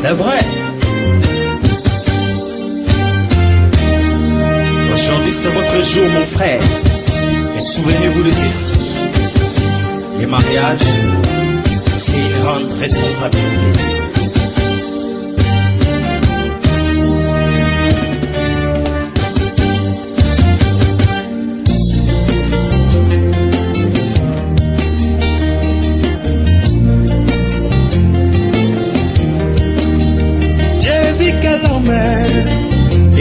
C'est vrai. Aujourd'hui c'est votre jour mon frère. Et souvenez-vous de ceci. Le mariage, c'est une grande responsabilité.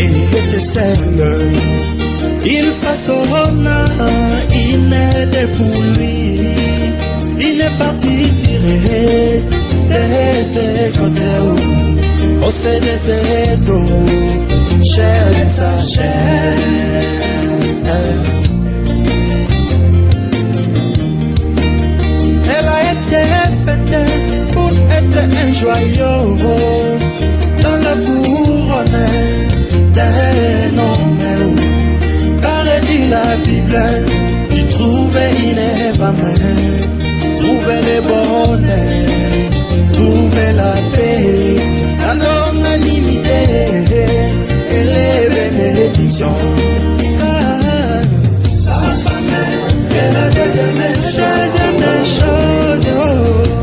Il était seul, il façonna une aide pour lui. Il est parti tirer de ses côtés, au sein de ses réseaux, chair de sa chair. Elle a été faite pour être un joyau dans le couronne d'un homme, car dit la Bible, qui trouvait une femme, trouvait le bonheur, trouvait la paix, la longanimité et les bénédictions. Car la femme est la deuxième chose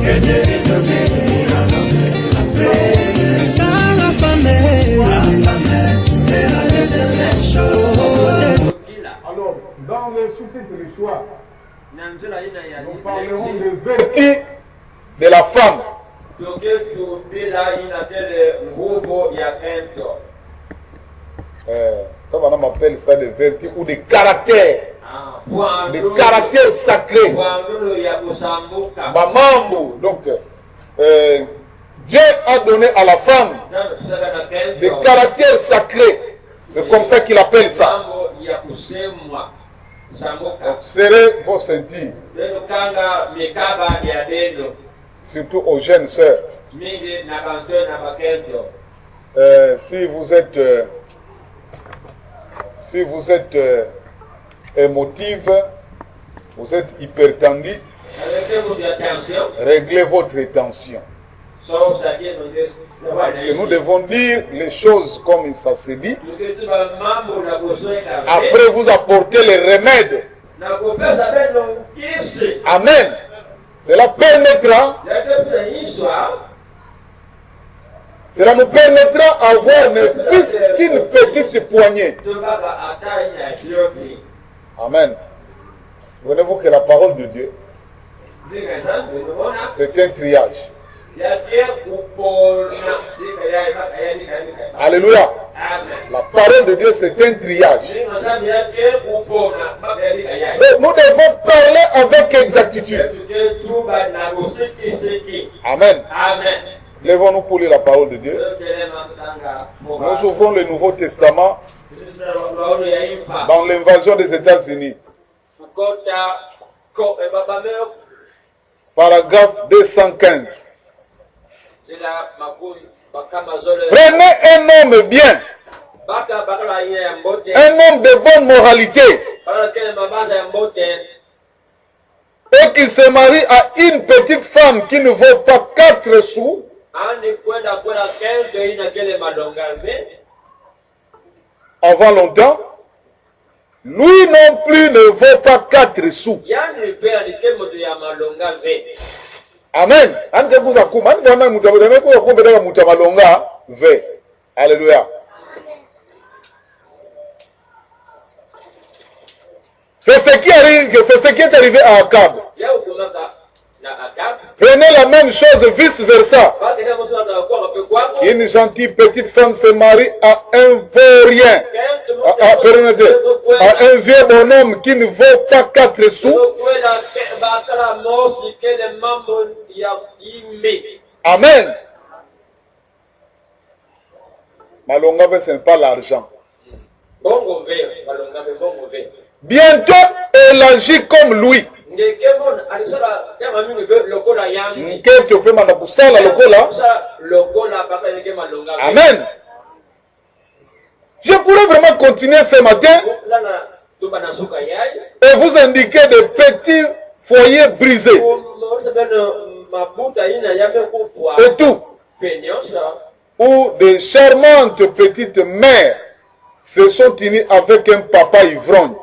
que Dieu lui donnait à l'homme après. Alors, dans le sous-titre du choix, nous parlerons de vertu de la femme. Ça, on appelle ça des vertus ou des caractères. Des caractères sacrés. Mamambo. Donc, Dieu a donné à la femme des caractères sacrés. C'est comme ça qu'il appelle ça. Serrez vos ceintures. Surtout aux jeunes sœurs. Si vous êtes émotive, vous êtes hypertendu, réglez votre tension. Parce que nous devons dire les choses comme ça se dit. Après vous apporter les remèdes. Amen. Cela permettra. Cela nous permettra d'avoir ne fût qu'une petite poignée. Amen. Souvenez-vous que la parole de Dieu, c'est un triage. Alléluia. La parole de Dieu, c'est un triage. Mais nous devons parler avec exactitude. Amen. Lèvons-nous pour lire la parole de Dieu. Nous ouvrons le Nouveau Testament dans l'invasion des États-Unis. Paragraphe 215. Prenez un homme bien, un homme de bonne moralité, et qu'il se marie à une petite femme qui ne vaut pas 4 sous, avant longtemps, lui non plus ne vaut pas 4 sous. Amen. Alléluia. C'est ce qui est arrivé à Akab. Prenez la même chose vice versa. Une gentille petite femme se marie à un vaurien, à un vieux bonhomme qui ne vaut pas 4 sous. Amen. Malonga, ce n'est pas l'argent. Bientôt, elle agit comme lui. Amen. Je pourrais vraiment continuer ce matin et vous indiquer des petits foyers brisés et tout. où de charmantes petites mères se sont unies avec un papa ivrogne.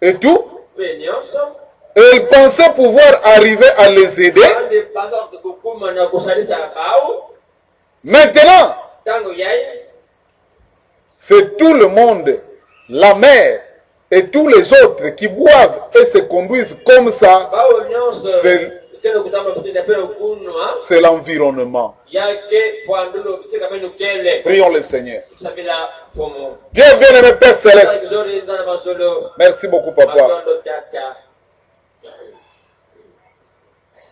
Et tout. Elle pensait pouvoir arriver à les aider. Maintenant, c'est tout le monde, la mère et tous les autres qui boivent et se conduisent comme ça. C'est l'environnement. Prions le Seigneur. Dieu bien-aimé Père Céleste. Merci beaucoup, Papa,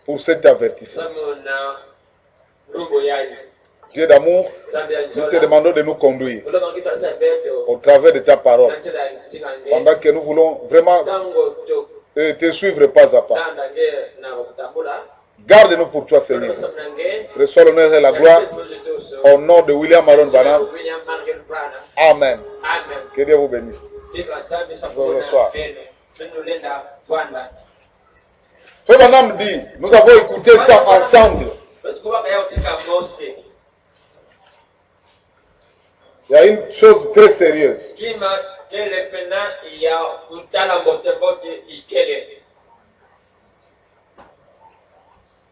pour cet avertissement. Dieu d'amour, nous te demandons de nous conduire au travers de ta parole, pendant que nous voulons vraiment te suivre pas à pas. Garde-nous pour toi, Seigneur. Reçois l'honneur et la gloire au nom de William Aaron Branham. Amen. Que Dieu vous bénisse. Bonsoir. Frère Branham dit, nous avons écouté ça ensemble. Il y a une chose très sérieuse.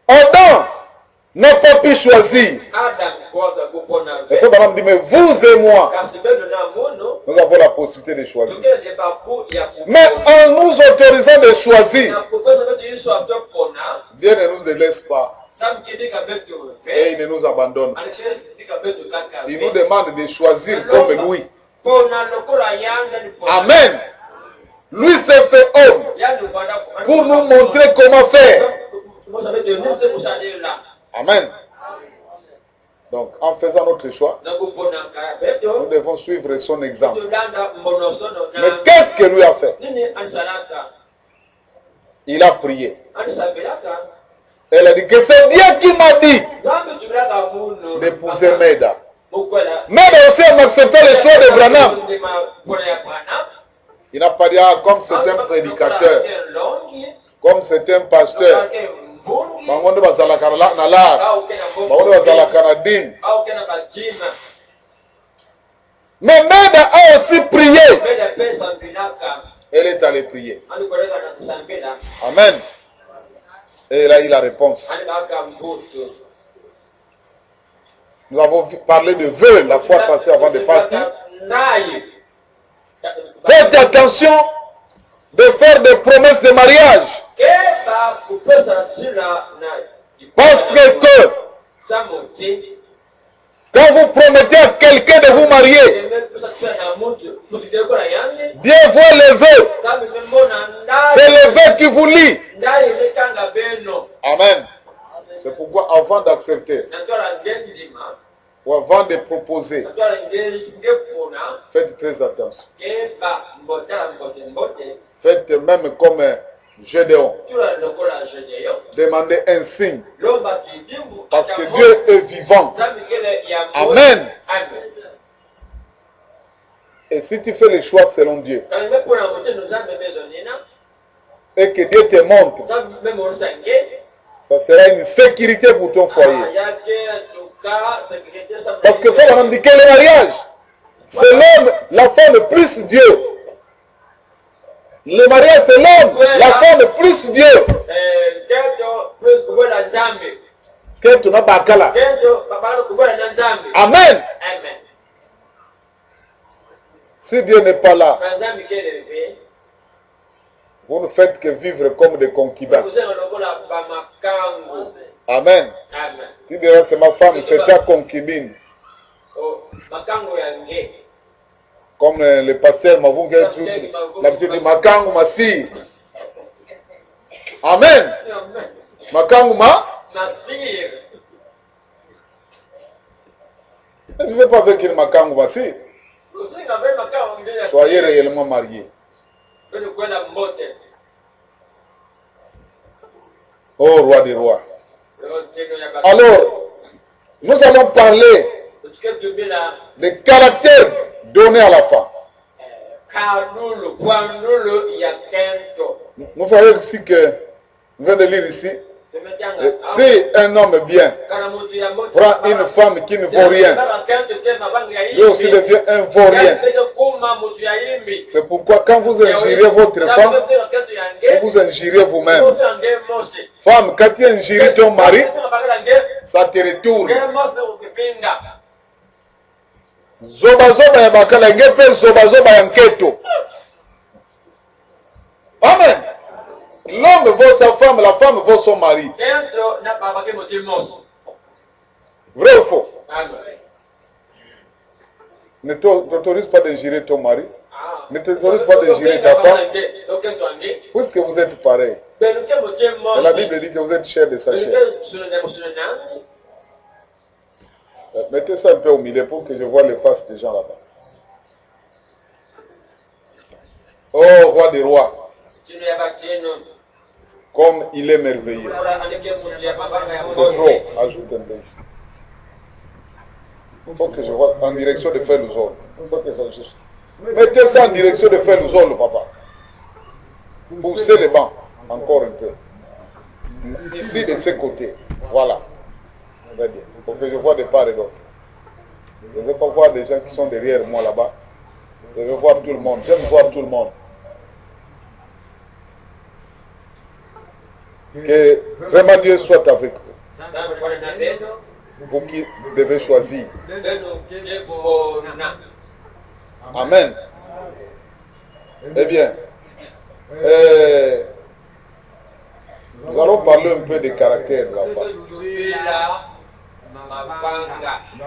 Adam n'a pas pu choisir. Le frère Branham dit, mais vous et moi, nous avons la possibilité de choisir. Mais en nous autorisant de choisir, Dieu ne nous délaisse pas. Et il ne nous abandonne. Il nous demande de choisir comme lui. Amen. Lui s'est fait homme pour nous montrer comment faire. Amen. Donc, en faisant notre choix, nous devons suivre son exemple. Mais qu'est-ce que lui a fait? Il a prié. Elle a dit que c'est Dieu qui m'a dit d'épouser Meda. Meda aussi a accepté le choix de Branham. Il n'a pas dit, ah, comme c'est un prédicateur, comme c'est un pasteur, mais Meda a aussi prié. Elle est allée prier. Amen. Et elle a eu la réponse. Nous avons parlé de vœux la fois passée avant de partir. Faites attention de faire des promesses de mariage. Parce que quand vous promettez à quelqu'un de vous marier, Dieu voit les vœux. C'est les vœux qui vous lient. Amen. C'est pourquoi avant d'accepter ou avant de proposer, faites très attention. Faites même comme Gédéon. Demandez un signe. Parce que Dieu est vivant. Amen. Et si tu fais le choix selon Dieu, et que Dieu te montre, ça sera une sécurité pour ton foyer. Parce que frère, on dit que le mariage, c'est l'homme, la femme plus Dieu. Le mariage, c'est l'homme, la femme plus Dieu. Amen. Si Dieu n'est pas là, vous ne faites que vivre comme des concubins. Amen. Tu diras, c'est ma femme, c'est ta concubine. Comme le pasteur Mavunga, l'habitude de Makangu Masir. Amen. Makangu Masir. Ne vivez pas avec une Makangu Masir. Soyez réellement mariés. Oh roi des rois. Alors, nous allons parler des caractères donnés à la femme. Nous voyons ici que Je viens de lire ici. Si un homme bien prend une femme qui ne vaut rien, lui aussi devient un vaurien. C'est pourquoi quand vous injuriez votre femme, vous injuriez vous-même. Femme, quand tu injures ton mari, ça te retourne. Zoba ya bakala ngepe zoba ya nketo. Amen. L'homme vaut sa femme, la femme vaut son mari. Vrai ou faux? Ne t'autorise pas d'injurer ton mari. Ne t'autorise pas d'injurer ta femme. Puisque vous êtes pareil. La Bible dit que vous êtes chair de sa chair. Mettez ça un peu au milieu pour que je vois les faces des gens là-bas. Oh, roi des rois. Comme il est merveilleux. C'est trop. Ajoute un peu ici. Il faut que je vois en direction de faire le zone. Il faut que ça juste. Mettez ça en direction de faire le zone, papa. Poussez les bancs. Encore un peu. Ici, de ce côté. Voilà. Très bien. Il faut que je vois de part et d'autre. Je ne veux pas voir des gens qui sont derrière moi là-bas. Je veux voir tout le monde. J'aime voir tout le monde. Que vraiment Dieu soit avec vous. Vous qui devez choisir. Amen. Eh bien, nous allons parler un peu des caractères de la femme.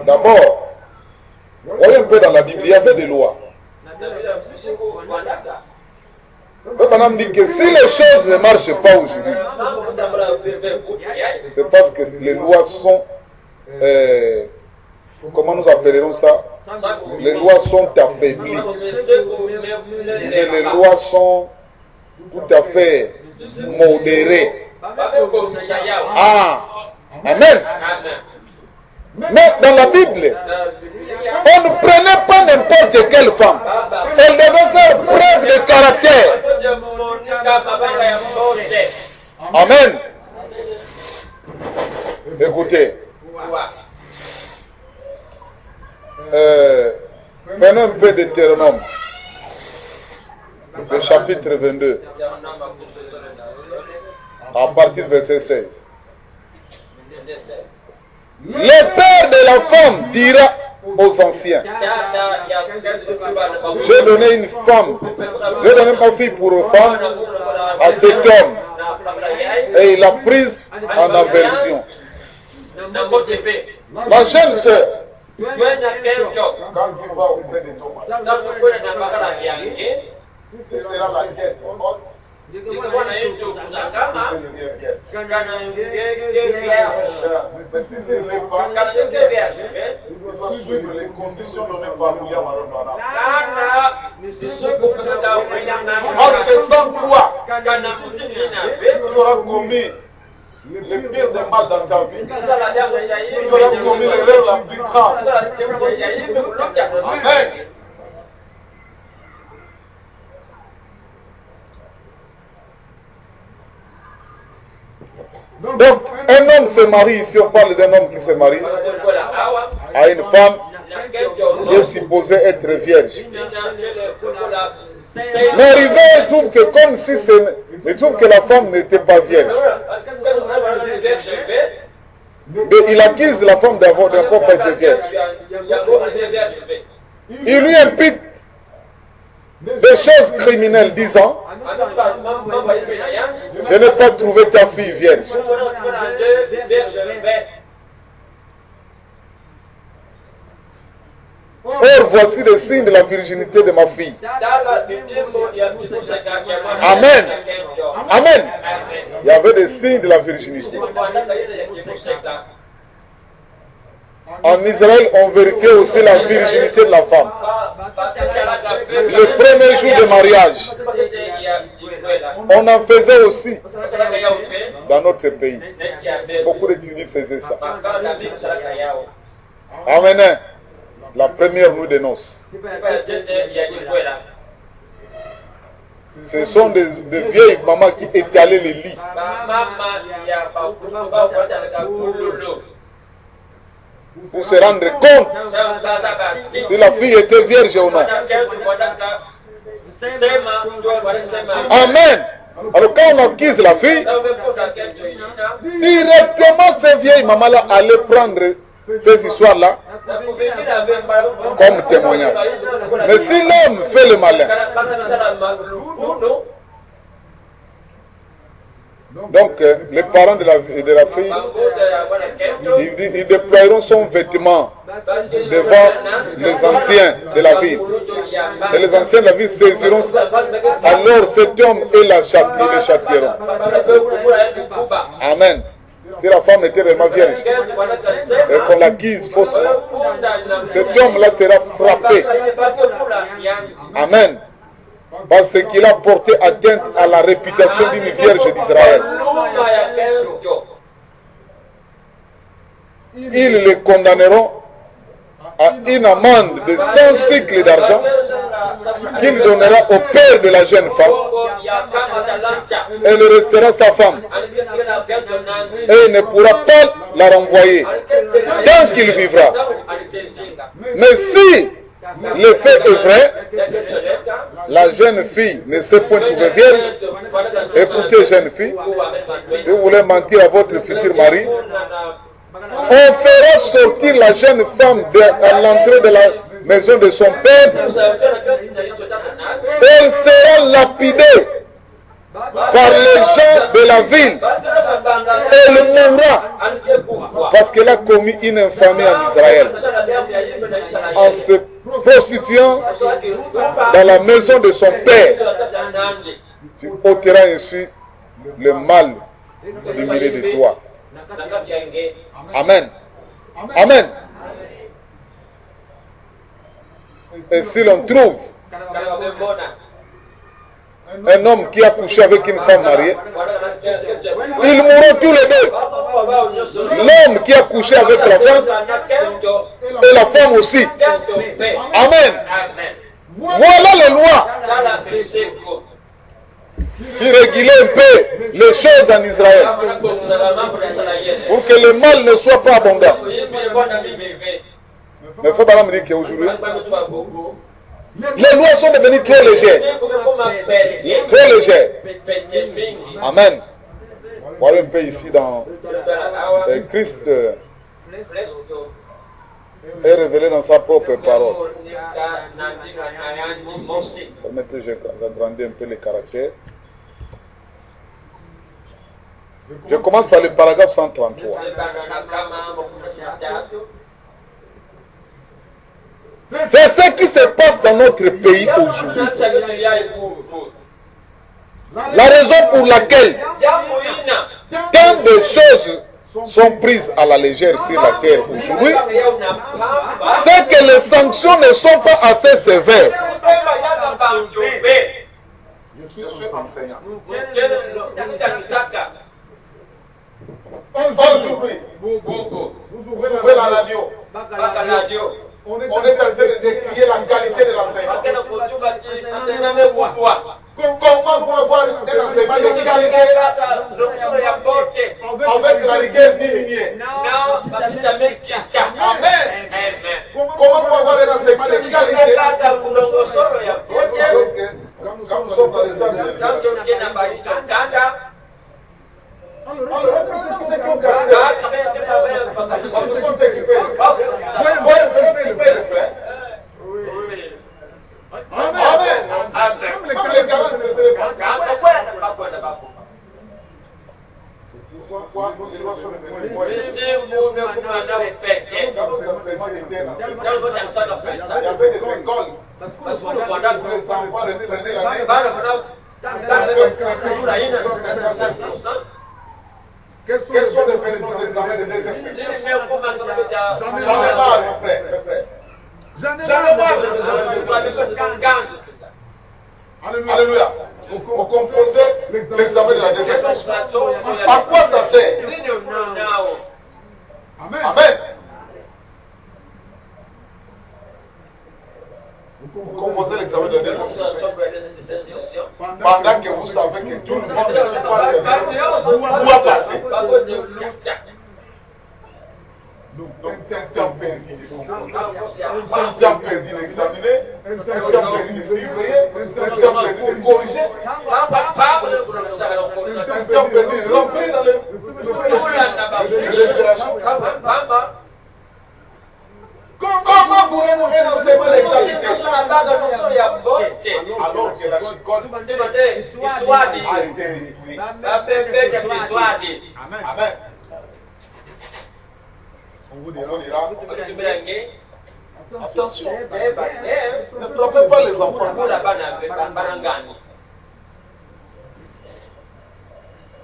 D'abord, voyez un peu dans la Bible, il y avait des lois. Le madame dit que si les choses ne marchent pas aujourd'hui, c'est parce que les lois sont, comment nous appellerons ça? Les lois sont affaiblies. Et les lois sont tout à fait modérées. Ah, amen. Mais dans la Bible, on ne prenait pas n'importe quelle femme. Elle devait faire preuve de caractère. Amen. Écoutez. Prenons un peu de Deutéronome. Le chapitre 22. À partir du verset 16. Le père de la femme dira aux anciens, j'ai donné une femme, j'ai donné ma fille pour une femme à cet homme. Et il l'a prise en aversion. La jeune sœur, quand tu vas auprès de ton mari, ce sera la quête. Mais si tu ne l'es pas, tu dois suivre les conditions données par William Arondana. Parce que sans toi, tu auras commis le pire des mal dans ta vie. Tu auras commis l'erreur la plus grave. Amen. Donc, un homme se marie, ici on parle d'un homme qui se marie à une femme qui est supposée être vierge. Mais arrivé, il trouve que comme si il trouve que la femme n'était pas vierge. Et il accuse la femme d'avoir pas été vierge. Il lui impute des choses criminelles disant, je n'ai pas trouvé ta fille vierge. Or, voici les signes de la virginité de ma fille. Amen. Amen. Il y avait des signes de la virginité. En Israël, on vérifiait aussi la virginité de la femme. Le premier jour de mariage, on en faisait aussi dans notre pays. Beaucoup de tribus faisaient ça. Amen. La première nuit de noces. Ce sont des vieilles mamans qui étalaient les lits. Pour se rendre compte si la fille était vierge ou non. Amen. Alors quand on acquise la fille, directement ces vieilles mamans-là allaient prendre ces histoires-là comme témoignage. Mais si l'homme fait le malin, donc les parents de la fille, ils déploieront son vêtement devant les anciens de la ville. Et les anciens de la ville saisiront alors cet homme et le châtieront. Amen. Si la femme était vraiment vierge et qu'on l'acquise faussement, cet homme-là sera frappé. Amen. Parce qu'il a porté atteinte à la réputation d'une vierge d'Israël. Ils les condamneront à une amende de 100 cycles d'argent qu'il donnera au père de la jeune femme. Elle restera sa femme et il ne pourra pas la renvoyer tant qu'il vivra. Mais si le fait est vrai, la jeune fille ne s'est point trouvée vierge. Écoutez, jeune fille, si vous voulez mentir à votre futur mari, on fera sortir la jeune femme à l'entrée de la maison de son père. Elle sera lapidée par les gens de la ville. Elle mourra parce qu'elle a commis une infamie en Israël en se prostituant dans la maison de son père. Tu ôteras ainsi le mal du milieu de toi. Amen. Amen. Et si l'on trouve un homme qui a couché avec une femme mariée, ils mourront tous les deux. L'homme qui a couché avec la femme et la femme aussi. Amen. Voilà les lois qui régulaient un peu les choses en Israël pour que le mal ne soit pas abondant. Mais frère Balam dit qu'aujourd'hui, les lois sont devenues trop légères. Trop légères. Amen. Voilà un peu ici dans Christ est révélé dans sa propre parole. Permettez, je vais agrandir un peu les caractères. Je commence par le paragraphe 133. C'est ce qui se passe dans notre pays aujourd'hui. La raison pour laquelle tant de choses sont prises à la légère sur la terre aujourd'hui, c'est que les sanctions ne sont pas assez sévères. Je suis enseignant. Aujourd'hui, vous ouvrez la radio. On est en train de décrier la qualité de l'enseignement. Comment pour avoir un enseignement de qualité avec la rigueur diminuée? Amen. Comment pour avoir un enseignement de qualité quand nous sommes dans les salles de alors, reprenons ce qu'on garde. On se sont occupés. Voyez ce qu'ils peuvent faire. Amen. Comme les garants ne seraient pas. Pourquoi les lois sont devenues moins légères? Il y avait des écoles où les enfants reprenaient l'année. Quels sont devenus nos examens de deuxième section? J'en ai marre, mon frère. J'en ai marre des examens de deuxième section. Alléluia. On composait l'examen de la deuxième section. À quoi ça sert? Amen. Amen. Vous composez l'examen de la deuxième section. Pendant que vous savez que tout le monde doit passer. Donc, un temps perdu de composer, un temps perdu d'examiner, un temps perdu de surveiller, un temps perdu de corriger, un temps perdu de remplir dans les révélations. Comment vous rénovez l'enseignement des qualités alors que la chicotte a été réduite? Amen. On vous dira, attention, ne frappez pas les enfants.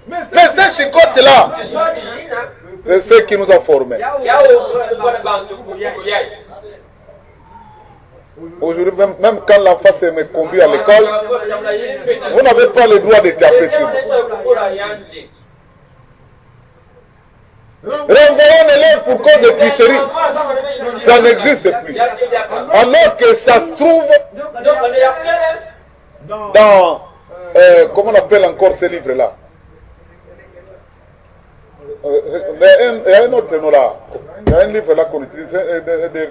Mais cette chicotte-là, c'est ce qui nous a formés. Aujourd'hui, même quand l'enfant se me conduit à l'école, vous n'avez pas le droit de taper sur moi. Renvoyer un élève pour cause de tricherie, ça n'existe plus. Alors que ça se trouve dans, comment on appelle encore ce livre-là? Il y a un autre nom là. Il y a un livre là qu'on utilise.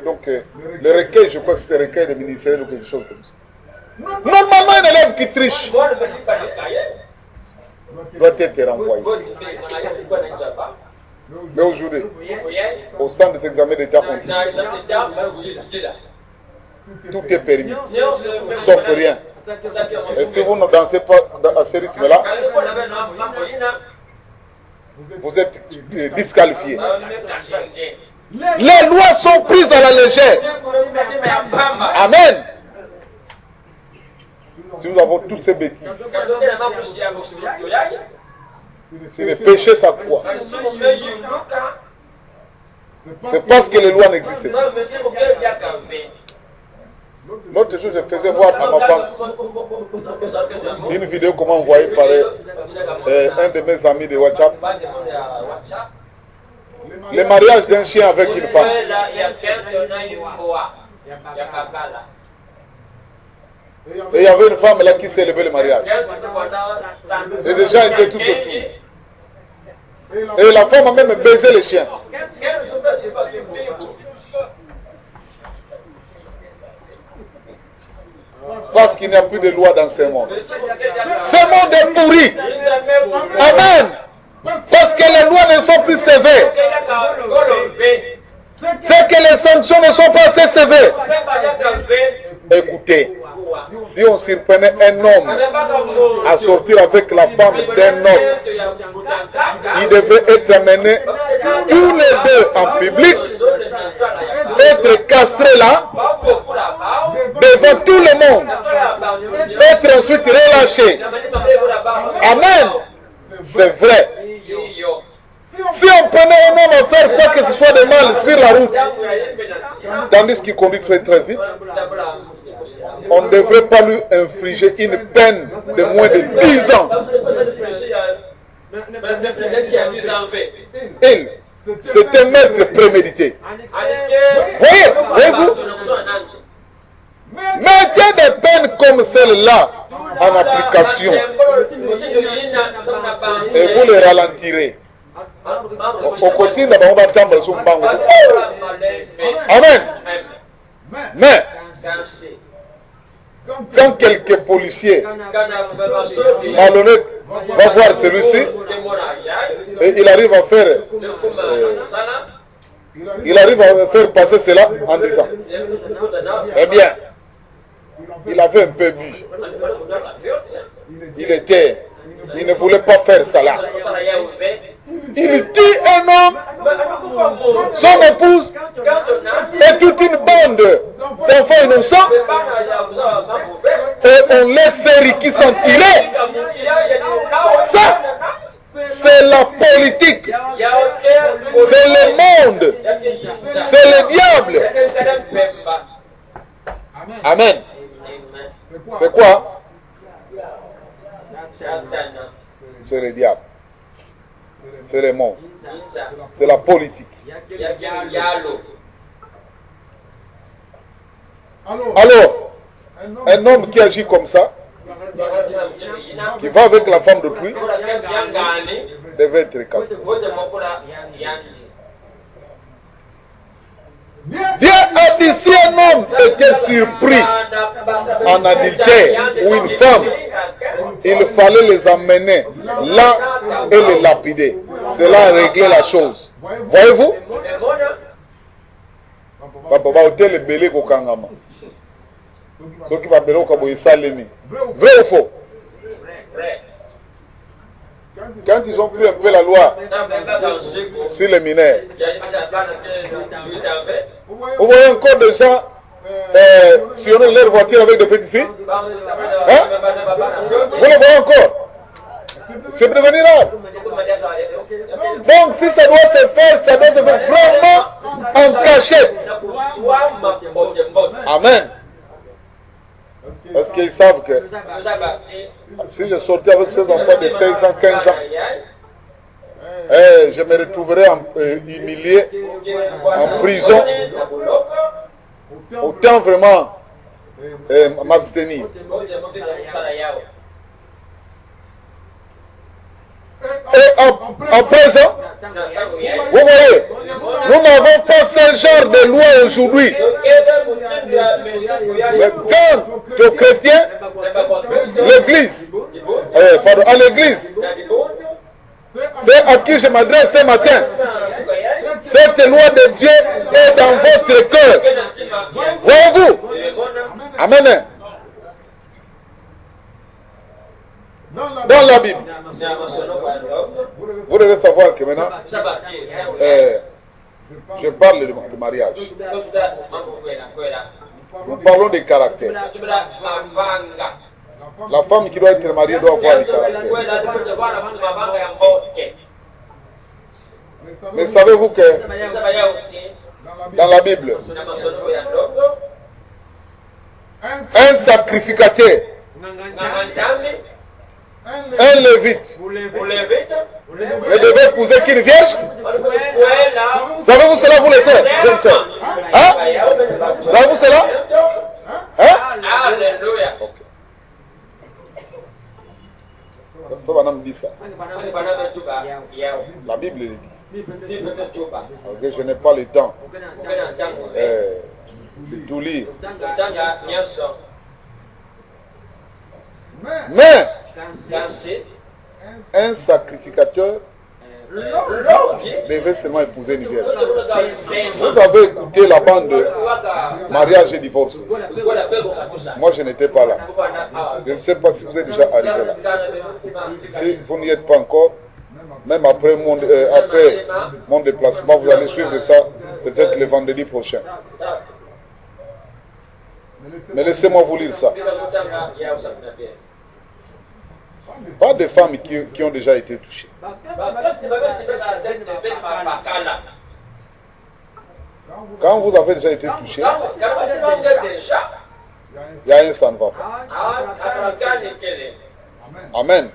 Donc, le recueil, je crois que c'est le recueil des ministères ou quelque chose comme ça. Normalement, un élève qui triche doit être renvoyé. Mais aujourd'hui, au centre des examens d'État, on triche. Tout est permis, sauf rien. Et si vous ne dansez pas à ce rythme-là, vous êtes disqualifié. Les lois sont prises à la légère. Amen. Si nous avons toutes ces bêtises, si le péché s'accroît, c'est parce que les lois n'existent pas. L'autre jour, je faisais voir à ma femme une vidéo comment envoyée par un de mes amis de WhatsApp. Le mariage d'un chien avec une femme. Et il y avait une femme là qui célébrait le mariage. Et les gens étaient tout autour. Et la femme a même baisé le chien. Parce qu'il n'y a plus de loi dans ce monde. Ce monde est pourri. Amen. Parce que les lois ne sont plus sévères. C'est que les sanctions ne sont pas assez sévères. Écoutez, si on surprenait un homme à sortir avec la femme d'un homme, il devait être amené tous les deux en public, être castré là, devant tout le monde, être ensuite relâché. Amen. C'est vrai. Si on prenait un homme à faire quoi que ce soit de mal sur la route, tandis qu'il conduit très très vite, on ne devrait pas lui infliger une peine de moins de 10 ans. Il, c'est un maître prémédité. Voyez-vous? Mettez des peines comme celle-là en application et vous les ralentirez. Au côté de Amen. Mais quand quelques policiers malhonnêtes vont voir celui-ci et il arrive à faire passer cela en disant, eh bien, il avait un peu bu. Il ne voulait pas faire ça là. Il tue un homme, son épouse et toute une bande d'enfants innocents et on laisse les riquis s'en tirer. Ça, c'est la politique, c'est le monde, c'est le diable. Amen. C'est quoi? C'est le diable. C'est le monde. C'est la politique. Alors, un homme qui agit comme ça, qui va avec la femme d'autrui devait être castré. Dieu a dit si un homme était surpris en adultère ou une femme, il fallait les amener là et les lapider. Cela a réglé la chose. Voyez-vous? Vrai ou faux? Quand ils ont pris un peu la loi sur les mineurs, vous voyez encore des gens sillonner leur voiture avec des petites filles? Hein? Vous le voyez encore? C'est devenu rare. Donc si ça doit se faire, ça doit se faire vraiment en cachette. Amen. Parce qu'ils savent que si je sortais avec ces enfants de 16 ans, 15 ans, je me retrouverais humilié en prison. Autant vraiment m'abstenir. Et à présent, vous voyez, nous n'avons pas ce genre de loi aujourd'hui. Mais quand aux chrétiens, l'église, à l'église, c'est à qui je m'adresse ce matin. Cette loi de Dieu est dans votre cœur. Voyez-vous? Amen. Dans la Bible, vous devez savoir que maintenant, je parle de mariage. Nous parlons des caractères. La femme qui doit être mariée doit avoir des caractères. Mais savez-vous que dans la Bible, un sacrificateur, un lévite ne devait épouser qu'une vierge. Savez-vous cela, vous les sœurs? Hein? Savez-vous cela? Hein? Faut pas me dire ça. La Bible le dit. Okay, je n'ai pas le temps de tout lire. Mais un sacrificateur devait seulement épouser une vierge. Vous avez écouté la bande de mariage et divorce. Moi, je n'étais pas là. Je ne sais pas si vous êtes déjà arrivé là. Si vous n'y êtes pas encore, même après mon déplacement, vous allez suivre ça peut-être le vendredi prochain. Mais laissez-moi vous lire ça. Pas de femmes qui ont déjà été touchées. Quand vous avez déjà été touché, il y a un ça ne va pas. Amen.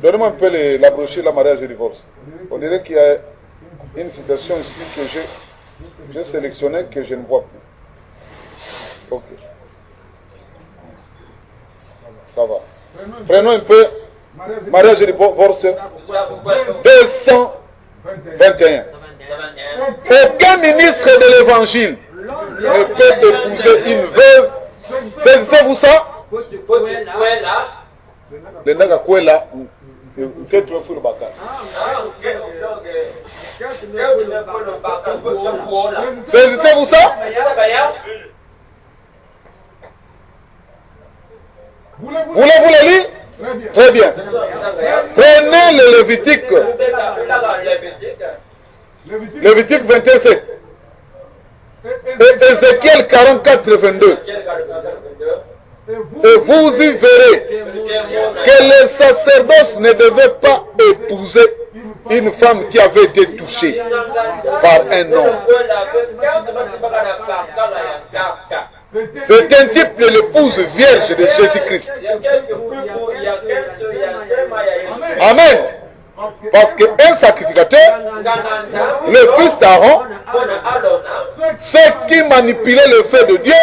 Donnez-moi un peu la brochure, la mariage et le divorce. On dirait qu'il y a une citation ici que j'ai sélectionnée que je ne vois plus. Ok. Ça va. Prenons un peu mariage et divorce 221. Aucun ministre de l'évangile ne peut épouser une veuve. Saisissez-vous ça? Le naga kwela peut-être le fou le bakar. Saisissez-vous ça? Voulez-vous le lire? Très bien. Prenez le Lévitique. Lévitique 27. Et Ézéchiel 44, 22. Et vous y verrez que le sacerdoce ne devait pas épouser une femme qui avait été touchée par un homme. C'est un type de l'épouse vierge de Jésus-Christ. Amen. Parce qu'un sacrificateur, le fils d'Aaron, ceux qui manipulaient le feu de Dieu,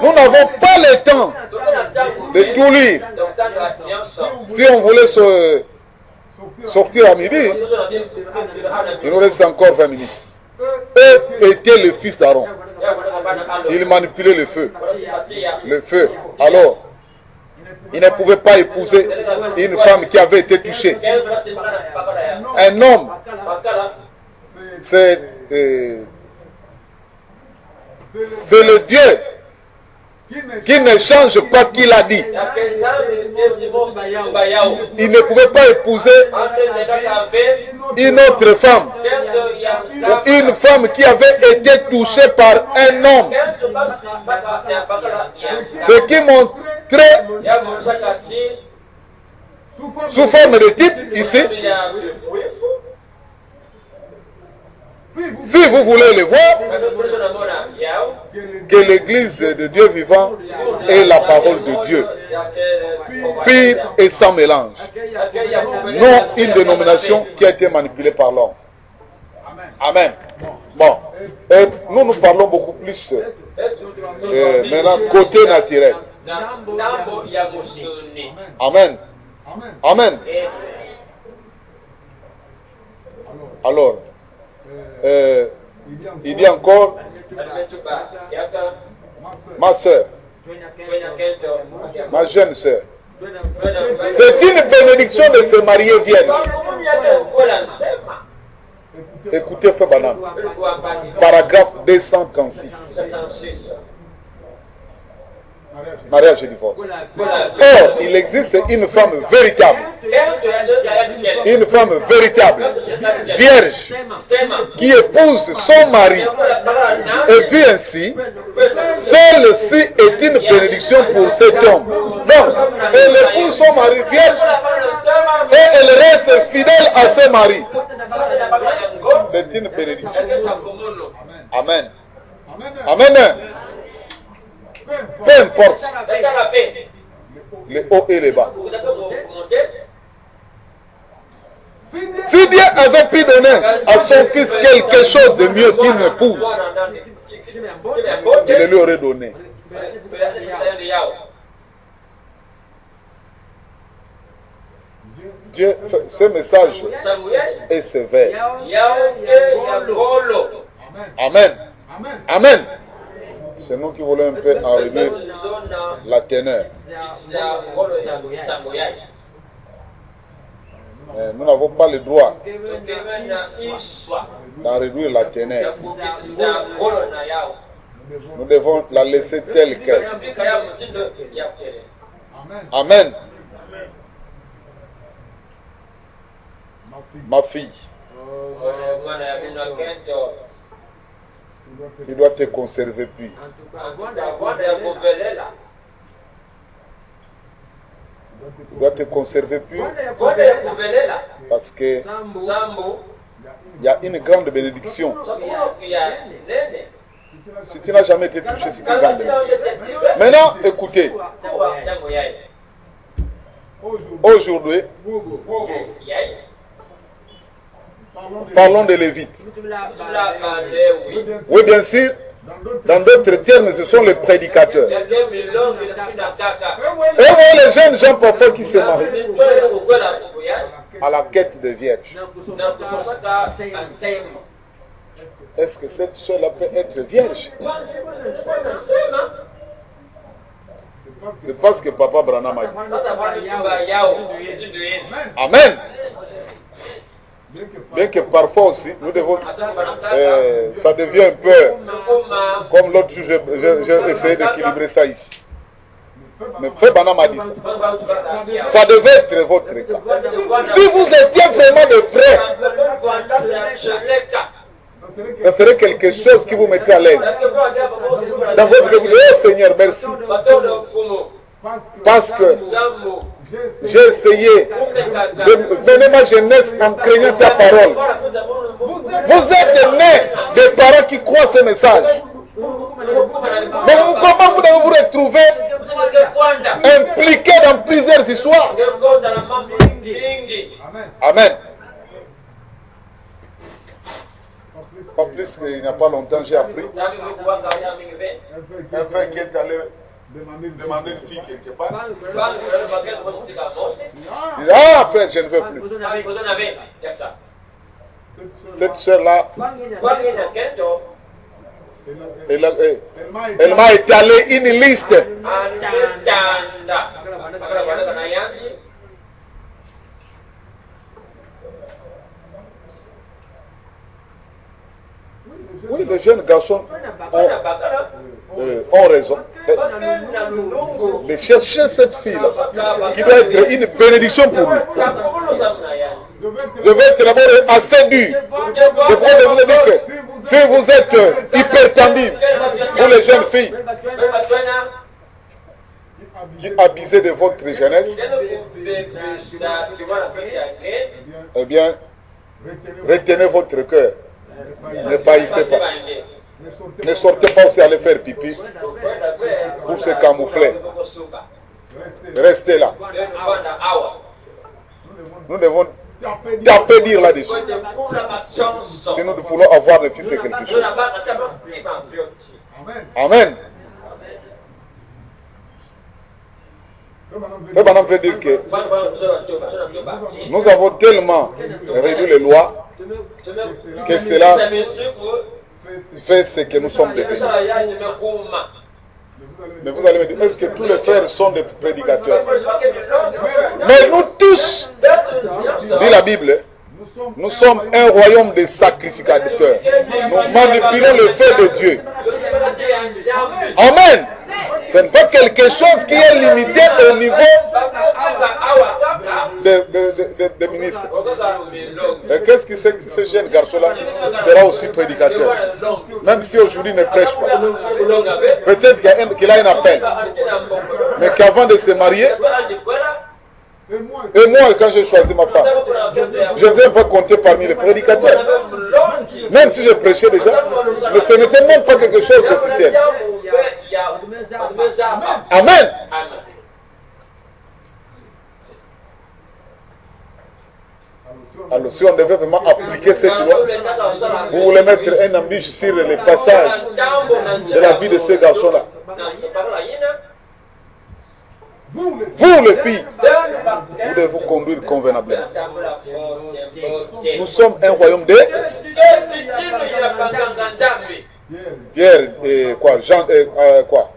Nous n'avons pas le temps de tout lire. Si on voulait sortir à midi, il nous reste encore 20 minutes. Eux étaient le fils d'Aaron. Ils manipulaient le feu. Le feu. Alors, ils ne pouvaient pas épouser une femme qui avait été touchée. Un homme, c'est le Dieu qui ne change pas qu'il a dit. Il ne pouvait pas épouser une autre femme, ou une femme qui avait été touchée par un homme. Ce qui montrait sous forme de type ici. Si vous voulez le voir, que l'église de Dieu vivant est la parole de Dieu, pure et sans mélange, non une dénomination qui a été manipulée par l'homme. Amen. Bon, et nous parlons beaucoup plus maintenant côté naturel. Amen. Amen. Alors, il dit encore, ma soeur, ma jeune soeur, c'est une bénédiction de se marier vierge. Écoutez, Frère Banane, paragraphe 236. Mariage et divorce. Or, il existe une femme véritable. Une femme véritable, vierge, qui épouse son mari et vit ainsi. Celle-ci est une bénédiction pour cet homme. Donc, elle épouse son mari vierge et elle reste fidèle à son mari. C'est une bénédiction. Amen. Amen. Peu importe les hauts et les bas. Si Dieu avait pu donner à son fils quelque chose de mieux qu'une épouse, il le lui aurait donné. Dieu, ce message est sévère. Amen. Amen. C'est nous qui voulons un peu en réduire la teneur. Nous n'avons pas le droit d'en réduire la teneur. Nous devons la laisser telle qu'elle. Amen. Ma fille, tu dois te conserver plus. Tu dois te conserver plus parce que il y a une grande bénédiction. Si tu n'as jamais été touché, c'est une grande bénédiction. Maintenant, écoutez. Aujourd'hui, parlons de Lévites. Oui, bien sûr. Dans d'autres termes, ce sont les prédicateurs. Et voyez les jeunes gens parfois qui se marient à la quête de vierge. Est-ce que cette soeur-là peut être vierge? C'est parce que Papa Branham a dit. Amen. Bien que parfois aussi, nous devons, ça devient un peu, comme l'autre jour, j'ai essayé d'équilibrer ça ici. Mais Frère Branham a dit ça. Ça devait être votre cas. Si vous étiez vraiment de vrai, ça serait quelque chose qui vous mettrait à l'aise. Dans votre vie, oh Seigneur, merci. Parce que j'ai essayé de mener ma jeunesse en craignant ta parole. Vous êtes nés des parents qui croient ce message. Mais comment vous devez vous retrouver impliqué dans plusieurs histoires? Amen. Pas plus qu'il n'y a pas longtemps, j'ai appris. Un frère qui est allé demander une fille quelque part. Il dit, ah, frère, je ne veux plus. Cette soeur-là, elle m'a étalé une liste. Oui, les jeunes garçons ont raison de chercher cette fille-là, qui doit être une bénédiction pour lui. Devait être d'abord assez dur. Je pourrais vous dire que si vous êtes hypertendu, pour les jeunes filles qui abusez de votre jeunesse, eh bien, retenez votre cœur. Ne faillissez pas. Ne sortez pas aussi aller faire pipi pour se camoufler. Restez là. Nous devons taper dire là-dessus. Si nous voulons avoir le fils de quelque chose. Amen. Ce maintenant veut dire que nous avons tellement réduit les lois que cela fait ce que nous sommes devenus. Mais vous allez me dire, est-ce que tous les frères sont des prédicateurs? Mais nous tous, dit la Bible, nous sommes un royaume de sacrificateurs. Nous manipulons le feu de Dieu. Amen. Ce n'est pas quelque chose qui est limité au niveau des ministres. Et qu'est-ce que c'est que ce jeune garçon-là sera aussi prédicateur? Même si aujourd'hui il ne prêche pas. Peut-être qu'il a un appel. Mais qu'avant de se marier, et moi, quand j'ai choisi ma femme, je ne vais pas compter parmi les prédicateurs. Même si je prêchais déjà, mais ce n'était même pas quelque chose d'officiel. Amen. Alors si on devait vraiment appliquer cette loi, vous voulez mettre un embûche sur les passages de la vie de ces garçons-là. Vous les filles, vous devez vous conduire convenablement. Nous sommes un royaume de Pierre et quoi, Jean et quoi.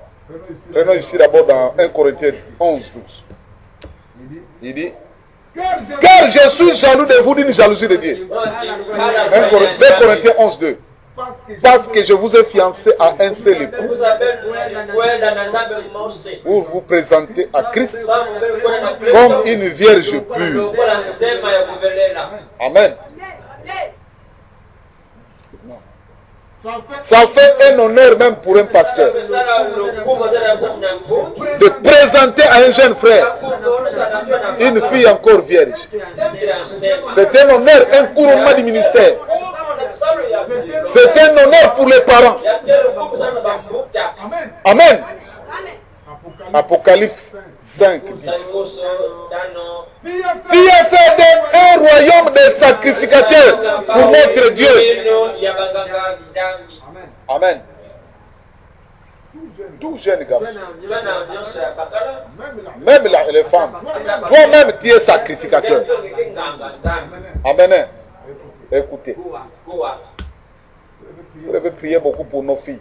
Prenons ici d'abord dans 1 Corinthiens 11, 12. Il dit, car je suis jaloux de vous d'une jalousie de Dieu. 2 Corinthiens 11, 2. Parce que je vous ai fiancé à un seul époux, vous vous présentez à Christ comme une vierge pure. Amen. Ça fait un honneur même pour un pasteur de présenter à un jeune frère une fille encore vierge. C'est un honneur, un couronnement du ministère. C'est un honneur pour les parents. Amen. Apocalypse 5, 10. Qui a fait un royaume de sacrificateurs pour notre Dieu. Amen. Tout jeune garçon. Même les femmes. Toi-même, tu es sacrificateur. Amen. Écoutez. Vous devez prier beaucoup pour nos filles.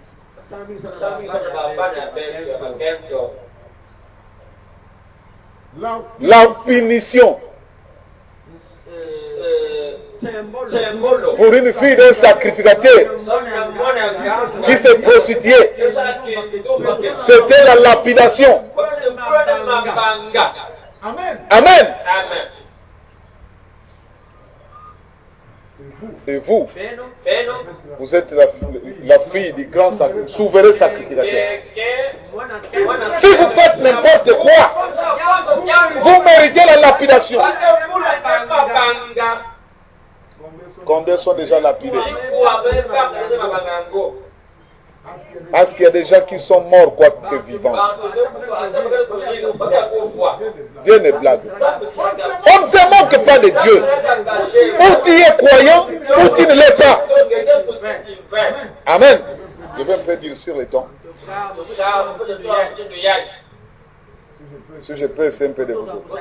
La punition pour une fille d'un sacrificateur qui s'est prostituée, c'était la lapidation. Amen. Et vous, vous êtes la fille du grand souverain sacrificateur. Si vous faites n'importe quoi, vous méritez la lapidation. Combien sont déjà lapidés? Parce qu'il y a des gens qui sont morts quoique vivants. Dieu ne blague. On ne se moque pas de Dieu. Ou tu es croyant, ou tu ne l'es pas. Amen. Je vais un peu dire sur les temps. Si je peux essayer un peu de vous autres.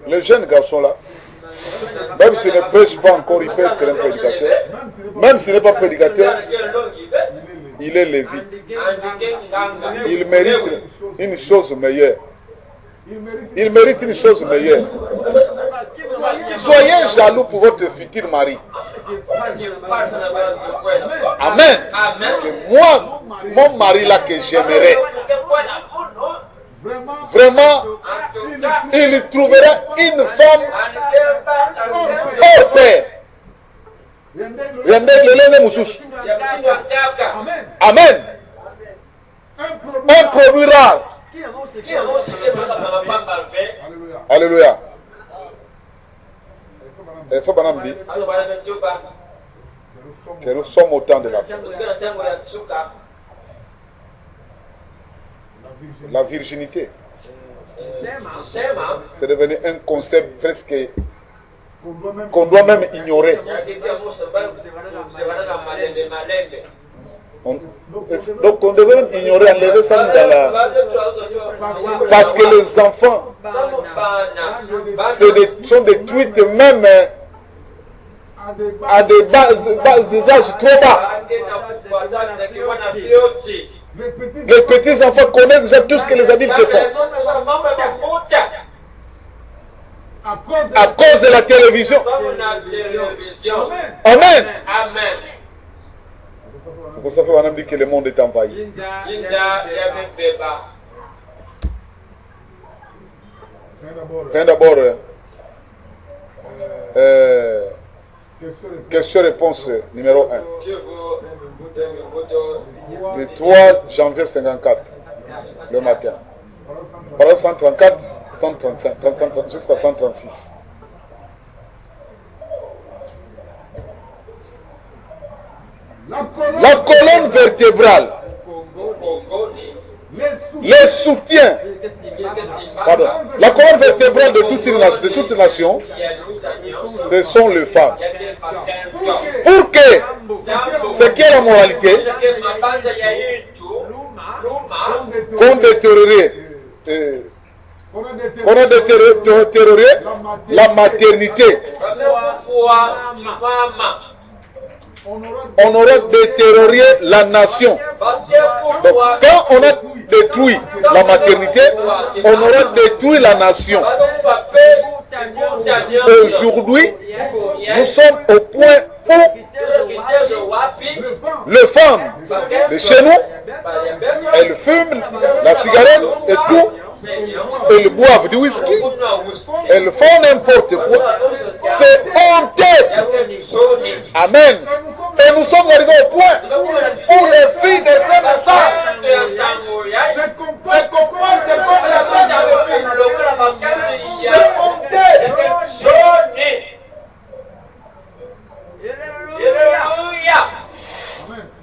Le jeune garçon là, même s'il ne prêche pas encore, il peut être un prédicateur. Même s'il n'est pas prédicateur, il est lévite. Il mérite une chose meilleure. Il mérite une chose meilleure. Soyez jaloux pour votre futur mari. Amen. Que moi, mon mari là que j'aimerais, vraiment, il trouverait une femme hors pair. Amen. Un produit rare. Alléluia. Il faut que dit que nous sommes au temps de la fin. La virginité, c'est devenu un concept presque qu'on doit même ignorer. Donc on devrait ignorer, enlever ça dans la... Parce que les enfants sont détruits même à des âges trop bas. Les petits enfants connaissent déjà tout ce que les adultes font. À cause de la télévision. Amen. Pour ça, on a dit que le monde est envahi. Viens d'abord. Question-réponse numéro 1. Le 3 janvier 54, le matin. Parole 134, 135, 135 jusqu'à 136. La colonne vertébrale, les soutiens, pardon, la colonne vertébrale de toute nation, ce sont les femmes. Pour que ce qui est la moralité, qu'on détériorerait la maternité, on aura détérioré la nation. Donc, quand on a détruit la maternité, on aura détruit la nation. Aujourd'hui, nous sommes au point où les femmes de chez nous, elles fument la cigarette et tout. Elles boivent du whisky, elles font n'importe quoi. C'est honteux. Amen. Et nous sommes arrivés au point où les filles de ces messages se comportent comme la femme de filles. C'est honteux.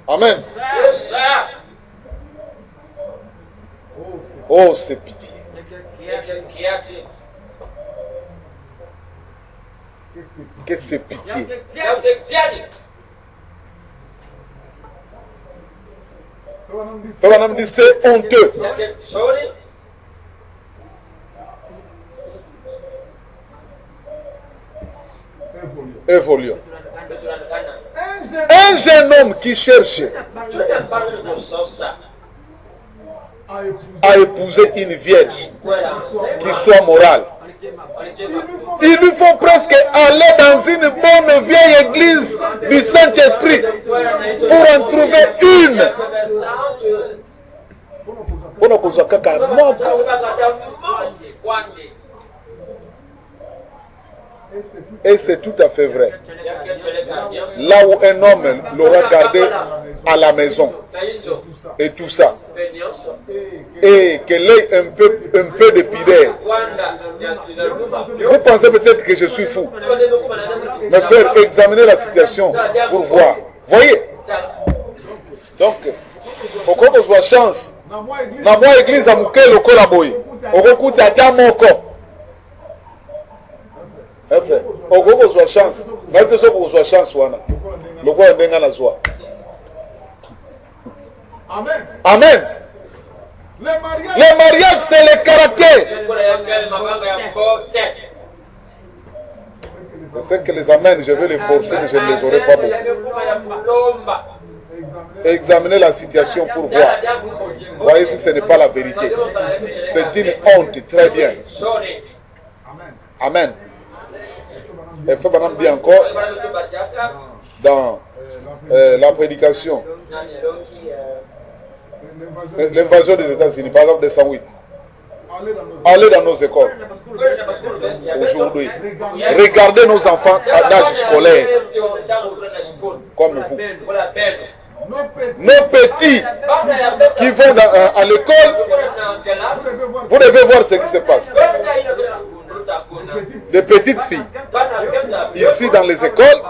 Amen. Oh, c'est pitié. Qu'est-ce que c'est pitié? C'est honteux. Évoluons. Un jeune homme qui cherche à épouser une vierge qui soit morale, ils lui font presque aller dans une bonne vieille église du Saint-Esprit pour en trouver une. Et c'est tout à fait vrai. Là où un homme l'aura gardé à la maison et tout ça, et qu'elle ait un peu de pudeur. Vous pensez peut-être que je suis fou. Mais faire examiner la situation pour voir. Voyez. Donc, au cas où soit chance, dans moi église à Mouké le Kolaboy, au recoute à Tamoko. frère, on a chance. Maintenant, on a chance. Le roi est la joie. Amen. Amen. Les mariages, c'est le caractère. Je sais que les amens, je vais les forcer, mais je ne les aurai pas beaucoup. Examiner la situation pour voir. Voyez si ce n'est pas la vérité. C'est une honte, très bien. Amen. Et fait madame dit encore dans la prédication, l'invasion des États-Unis, par exemple des 108. Allez dans nos écoles aujourd'hui. Regardez nos enfants à l'âge scolaire comme vous. Nos petits qui vont à l'école, vous devez voir ce qui se passe. Des petites filles ici dans les écoles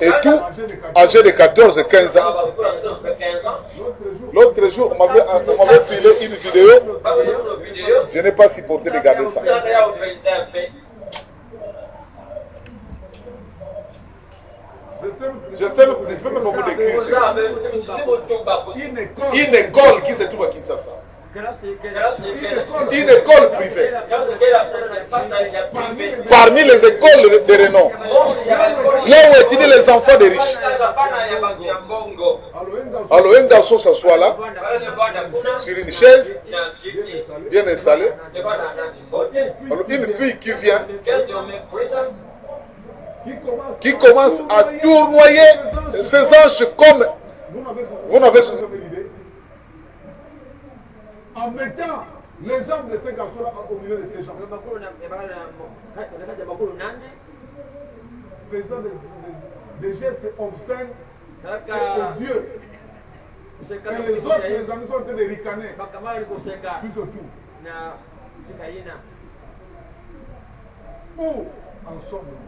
et tout, âgées de 14 et 15 ans. L'autre jour, on m'avait filé une vidéo. Je n'ai pas supporté de regarder ça. Je sais même beaucoup d'écrire. Une école qui se trouve à Kinshasa. Une école privée. Parmi les écoles de renom. Là où étudient les enfants des riches. Alors un garçon s'assoit là, sur une chaise, bien installée. Alors une fille qui vient, qui commence à tournoyer ses anges comme vous n'avez en mettant les jambes de ces garçons-là au milieu de ces jambes. Faisant des gestes obscènes et odieux. Et les autres, les amis, sont en train de ricaner. Tout autour. Où en sommes-nous?